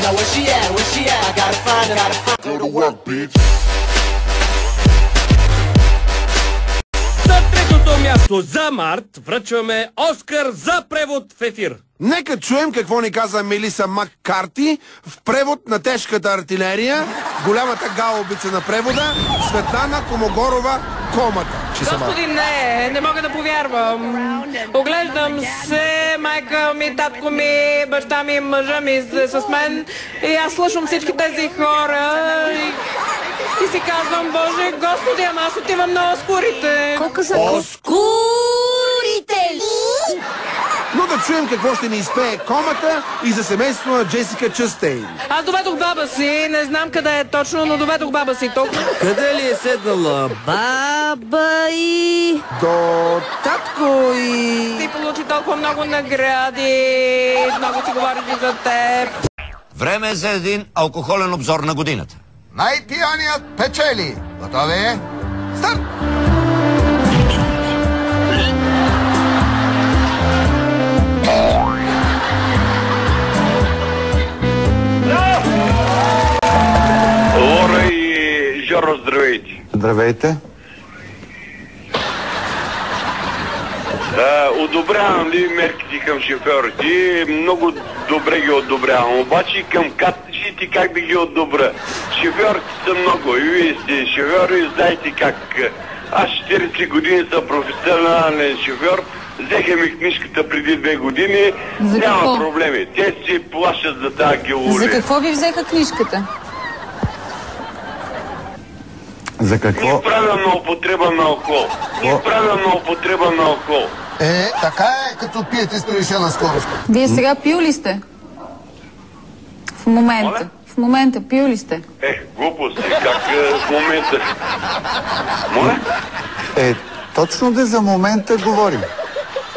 Now where she at? Where she at? I gotta find her. Go to work, bitch. На третото място за март връчваме Оскар за превод в ефир. Нека чуем какво ни каза Мелиса Маккарти в превод на тежката артилерия, голямата гаубица на превода, Светлана Комогорова, Комата. Господи, не мога да повярвам. Оглеждам се, майка ми, татко ми, баща ми, мъжа ми с мен и аз слушам всички тези хора и си казвам, Боже, Господи, ама аз отивам на Оскурите. Колко са Оскурите ли? Но да чуем какво ще ни изпее Комата и за семейството на Джесика Чъстейн. Аз доведох баба си, не знам къде е точно, но доведох баба си тук. Къде ли е седнала баба и... До татко и... Ти получи толкова много награди, много ти говориш и за теб. Време е за един алкохолен обзор на годината. Най-пияният печели. Готови? Старт! Лора и Жоро, здравейте. Здравейте. Одобрявам ли мерките към шофьорите? Много добре ги одобрявам. Обаче към катъчите как да ги одобря? Шофьорите са много и вие сте шофьори и знаете как. Аз 40 години съм професионален шофьор. Взеха ми книжката преди 2 години. Няма проблеми. Те си плащат за тази геология. За какво ви взеха книжката? За какво? Неправилна употреба на алкохол. Неправилна употреба на алкохол. Така е, като пиете с превишена скорост. Вие сега пил ли сте? В момента. В момента пил ли сте? Глупости, как в момента? Моля? Точно да за момента говорим.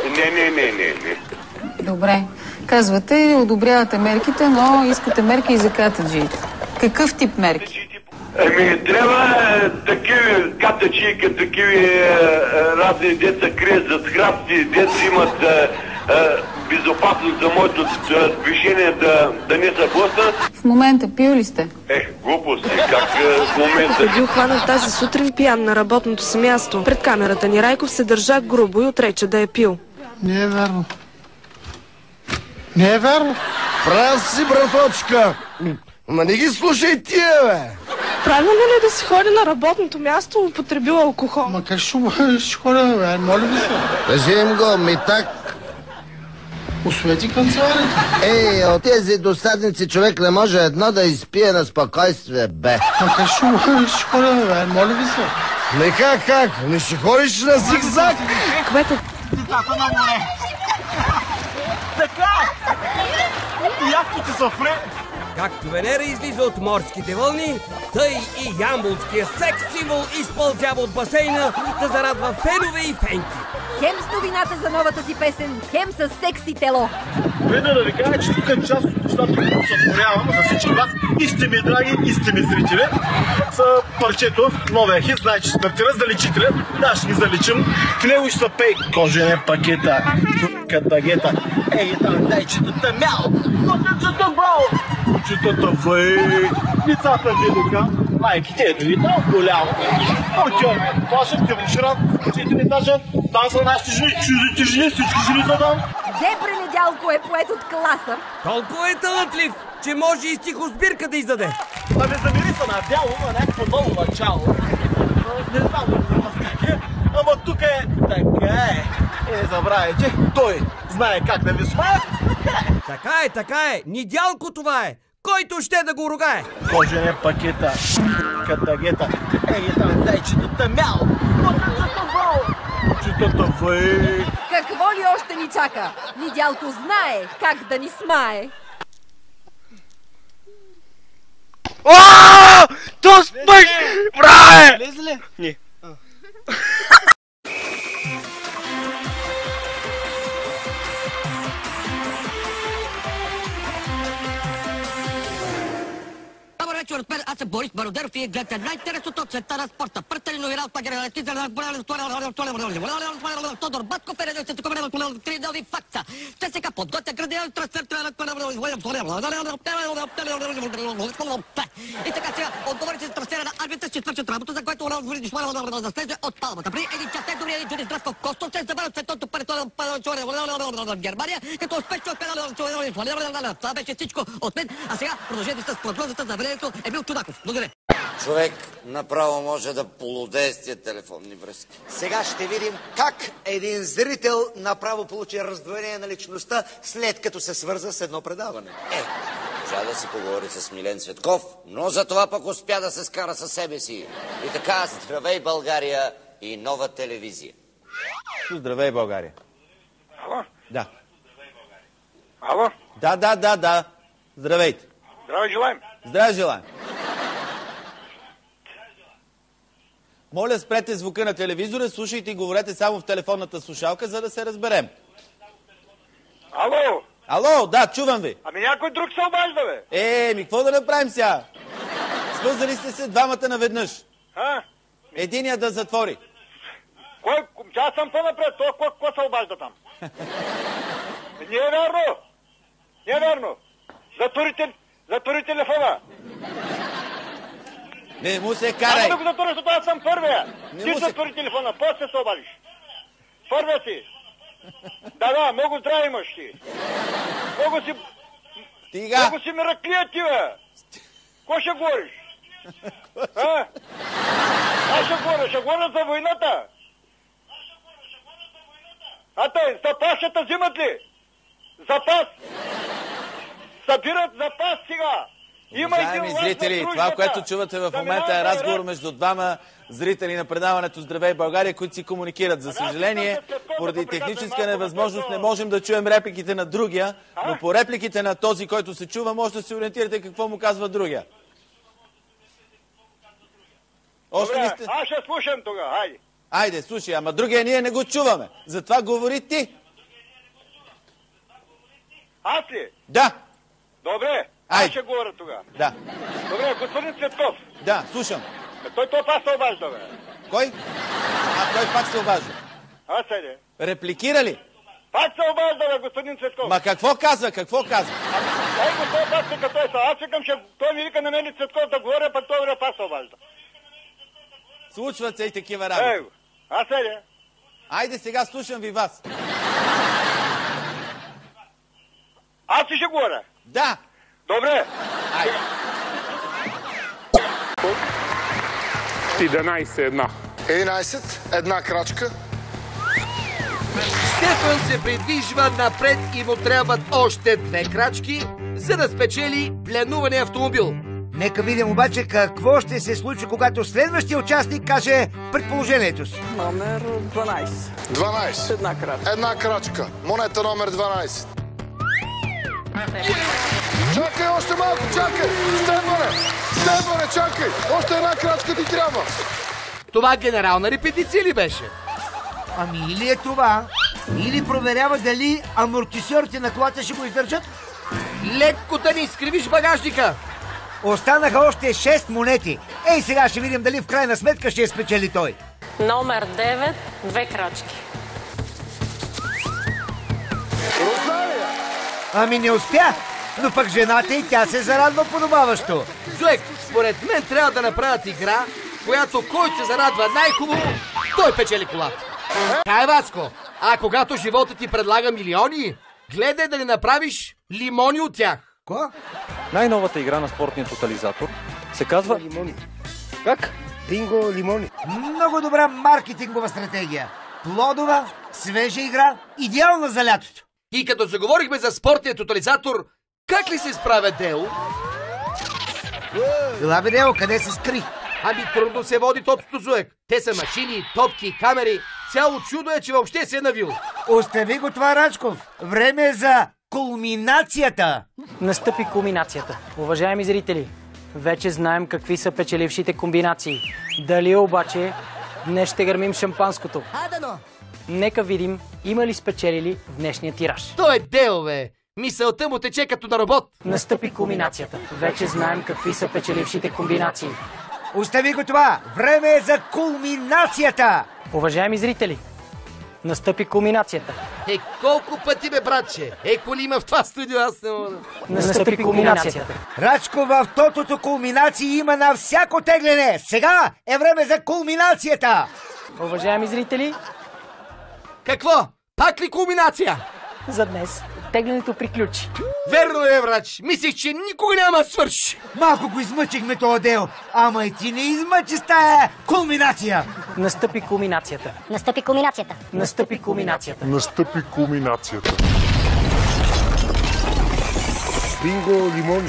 Не. Добре. Казвате, одобрявате мерките, но искате мерки и за катаджиите. Какъв тип мерки? Трябва такива катачи, като такива разни деца крият зад храсти, деца имат безопасност за моето движение да не се блъснат. В момента пил ли сте? Глупости, как в момента? Като бил хванат тази сутрин пиян на работното си място. Пред камерата ни Райков се държа грубо и отрече да е пил. Не е вярно. Не е вярно. Прав си, браточка! Ма не ги слушай тия, бе! Правилно ли е да си ходи на работното място, употребил алкохол? Ма как ще ходя, бе? Моля ви се. Кажи им го, ми так. Освети канцеларите. От тези досадници човек не може едно да изпие на спокойствие, бе. Ма как ще ходя, бе? Моля ви се. Не как? Не ще ходиш на зигзаг? Кметът Децата на море. Така! Яхтите са фре. Както Венера излиза от морските вълни, тъй и ямболския секс символ изпълзява от басейна да зарадва фенове и фенки. Хем с новината за новата си песен, хем с секси тело. Веда да ви кажа, че тук е част от нещата, които се отворявам за всички вас. И сте ми драги, и сте ми зрители. С парчето, новия хит, знае, че стартира заличителя. Да, ще ги заличим. В него ще са пей кожене пакета, катагета. Там дайчетата мяу, кучетата браво, кучетата вей, децата видока, майките ето ви там голямо. Отиваме, плашат, девушират, четири етажа, там са нашите жени, чуждите жени, всички жени са там. Дебре Недялко е поет от класа. Толкова е талантлив, че може и стихосбирка да издаде. Абе, замири се на бяло, на някакво ново начало. Не знам как е, ама тук е така е. Не забравяйте, той знае как да ви смае. Така е. Недялко това е. Който ще да го ругае. Кожене пакета, катагета. Там дайчетата мяу, кучетата браво, кучетата вей. Какво ли още ни чака? Недялко знае как да ни смае. То спък! Браве! Влезе ли? Не. аз съм Борис Бародеров и гледате най-интересното от света на спорта. Пъртали новина от Тодор Батков е редил три нови факта. Те сега подготвя градиен трансфер. И така сега отговорите за трансфера на арбитър ще свършат работа, за което да слезе от палмата. При един час добрият Джуди Здравков Костов се забавя светото в Германия, като успешно това беше всичко от мен, а сега продължете с прогнозата за времето Емил Чудаков. Благодаря. Човек направо може да полудее с тия телефонни връзки. Сега ще видим как един зрител направо получи раздвоение на личността, след като се свърза с едно предаване. Можа да си поговори с Милен Цветков, но за това пък успя да се скара със себе си. И така, здравей България и нова телевизия. Здравей България. Ало? Да. Ало? Да. Здравейте. Здравей желаем. Здравей желаем. Моля, спрете звука на телевизора, слушайте и говорете само в телефонната слушалка, за да се разберем. Ало? Ало, да, чувам ви. Ами някой друг се обажда, бе. Какво да направим сега? Свързали сте се двамата наведнъж. Единият да затвори. Кой? Аз съм по-напред. Кой се обажда там? Не е вярно. Не е вярно. Затвори телефона. Не му се карай. Ама да го затвори, защото аз съм първия. Ти затвори телефона, после се обадиш. Първия си. Да, много здраве имаш ти. Много си мераклия ти, бе. Кой ще говориш? Аз ще говоря за войната. Запас ще те взимат ли? Запас. Събират запас сега. Уважаеми зрители, това, което чувате в момента е разговор между двама зрители на предаването Здравей България, които си комуникират. За съжаление, поради техническа невъзможност не можем да чуем репликите на другия, но по репликите на този, който се чува, може да се ориентирате какво му казва другия. Добре, аз ще слушам тогава, хайде. Айде, слушай, ама другия ние не го чуваме. Затова говори ти. Аз ли? Да. Добре, аз ще говоря тогава. Да. Добре, господин Цветков. Да, слушам. Той пак се обажда, бе. Кой? Той пак се обажда. Аз седе. Репликира ли? Пак се обажда, бе, господин Цветков. Ма какво казва? Какво казва? Ай го, той пак вика, аз викам, той ми вика на мен Цветков да говоря, пък той пак се обажда. Случват се и такива работи. Аз седе. Айде сега слушам ви вас. Аз си ще говоря? Да. Добре. Айде. 11, една крачка. Стефан се придвижва напред и му трябват още 2 крачки, за да спечели пленувания автомобил. Нека видим обаче какво ще се случи, когато следващия участник каже предположението си. Номер 12. 12. Една крачка. Една крачка. Монета номер 12. Чакай още малко, чакай! Стефане, чакай! Още една крачка ти трябва! Това генерална репетиция ли беше? Ами или е това, или проверява дали амортисьорите на колата ще го издържат. Леко да не изкривиш багажника! Останаха още 6 монети. Ей, сега ще видим дали в крайна сметка ще спечели той. Номер 9, 2 крачки. Ами не успя, но пък жената и тя се зарадва подобаващо. Зуек, според мен трябва да направят игра, която който се зарадва най-хубаво, той печели колата. Кай, Васко, а когато живота ти предлага милиони, гледай да не направиш лимони от тях. Ко? Най-новата игра на спортния тотализатор се казва... Лимони. Как? Бинго лимони. Много добра маркетингова стратегия. Плодова, свежа игра, идеална за лятото. И като заговорихме за спортния тотализатор, как ли се справя Део? Ела бе, Део, къде се скри? Ами трудно се води тотото, Зуек. Те са машини, топки, камери. Цяло чудо е, че въобще се е навил. Остави го това, Рачков. Време е за кулминацията. Настъпи кулминацията. Уважаеми зрители, вече знаем какви са печелившите комбинации. Дали обаче днес ще гърмим шампанското? Адано! Нека видим има ли спечелили в днешния тираж. Той е Део, бе. Мисълта му тече като на робот. Настъпи кулминацията. Вече знаем какви са печелившите комбинации. Остави го това! Време е за кулминацията! Уважаеми зрители, настъпи кулминацията. Колко пъти бе, братче? Коли има в това студио, аз не мога. Настъпи кулминацията. Рачко, в тотото кулминации има на всяко тегляне. Сега е време за кулминацията! Уважаеми зрители, какво? Пак ли кулминация? За днес теглянето приключи. Верно е, брач. Мислих, че никога няма да свърши. Малко го измъчихме този дел. Ама и ти не измъчи с тая кулминация. Настъпи кулминацията. Настъпи кулминацията. Настъпи кулминацията. Настъпи кулминацията. Бинго, лимони.